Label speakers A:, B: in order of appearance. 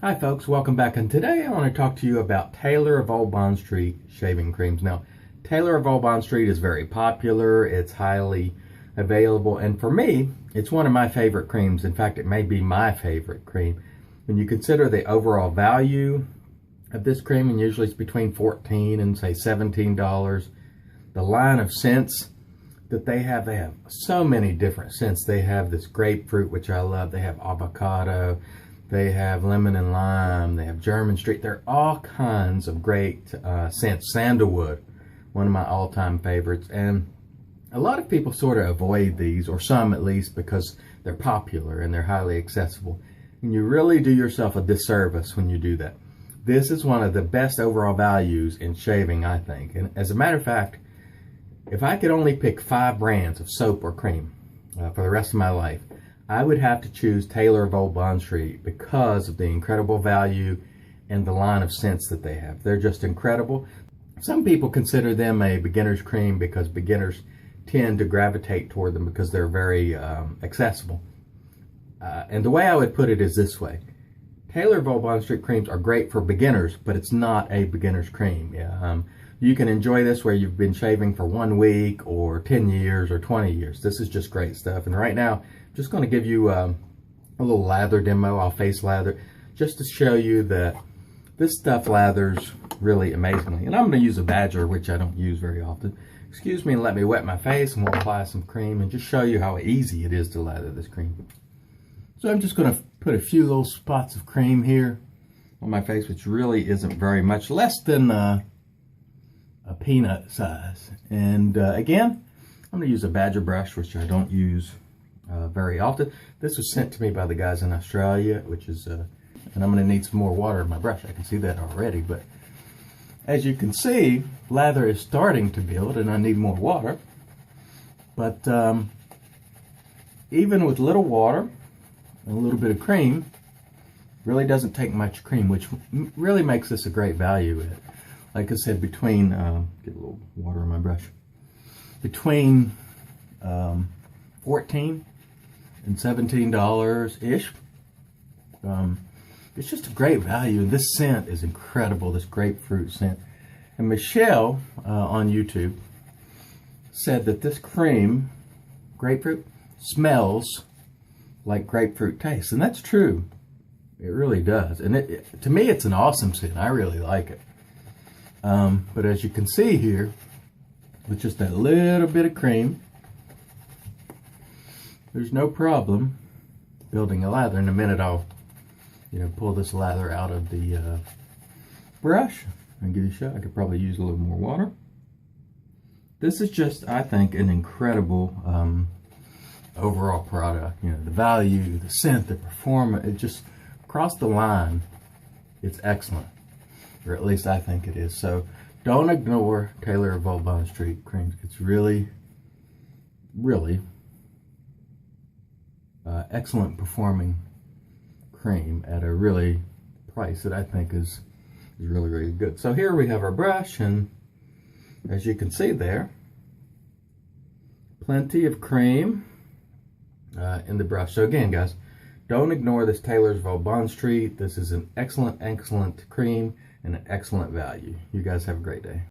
A: Hi folks, welcome back, and today I want to talk to you about Taylor of Old Bond Street shaving creams. Now, Taylor of Old Bond Street is very popular, it's highly available, and for me, it's one of my favorite creams. In fact, it may be my favorite cream. When you consider the overall value of this cream, and usually it's between $14 and say $17, the line of scents that they have so many different scents. They have this grapefruit, which I love, they have avocado, they have lemon and lime, they have German Street. There are all kinds of great scents. Sandalwood, one of my all-time favorites. And a lot of people sort of avoid these, or some at least, because they're popular and they're highly accessible. And you really do yourself a disservice when you do that. This is one of the best overall values in shaving, I think. And as a matter of fact, if I could only pick 5 brands of soap or cream for the rest of my life, I would have to choose Taylor of Old Bond Street because of the incredible value and the line of scents that they have. They're just incredible. Some people consider them a beginner's cream because beginners tend to gravitate toward them because they're very accessible. And the way I would put it is this way. Taylor of Old Bond Street creams are great for beginners, but it's not a beginner's cream. You can enjoy this where you've been shaving for 1 week or 10 years or 20 years. This is just great stuff. And right now, I'm just going to give you a little lather demo. I'll face lather just to show you that this stuff lathers really amazingly. And I'm going to use a Badger, which I don't use very often. Excuse me and let me wet my face, and we'll apply some cream and just show you how easy it is to lather this cream. So I'm just going to put a few little spots of cream here on my face, which really isn't very much, less than a peanut size. And again, I'm going to use a Badger brush, which I don't use very often. This was sent to me by the guys in Australia, which is, and I'm going to need some more water in my brush. I can see that already, but as you can see, lather is starting to build and I need more water. But even with little water and a little bit of cream, really doesn't take much cream, which really makes this a great value. Like I said, between, get a little water in my brush, between 14 and $17-ish. It's just a great value. And this scent is incredible, this grapefruit scent. And Michelle on YouTube said that this cream, grapefruit, smells like grapefruit tastes. And that's true. It really does. And to me, it's an awesome scent. I really like it. But as you can see here, with just a little bit of cream, there's no problem building a lather. In a minute, I'll pull this lather out of the brush and give you a shot. I could probably use a little more water. This is just, I think, an incredible overall product. The value, the scent, the performance, it just across the line, it's excellent. Or at least I think it is. So don't ignore Taylor of Old Bond Street creams. It's really, really excellent performing cream at a really price that I think is really, really good. So here we have our brush, and as you can see there, plenty of cream in the brush. So again, guys, don't ignore this Taylor of Old Bond Street. This is an excellent, excellent cream and an excellent value. You guys have a great day.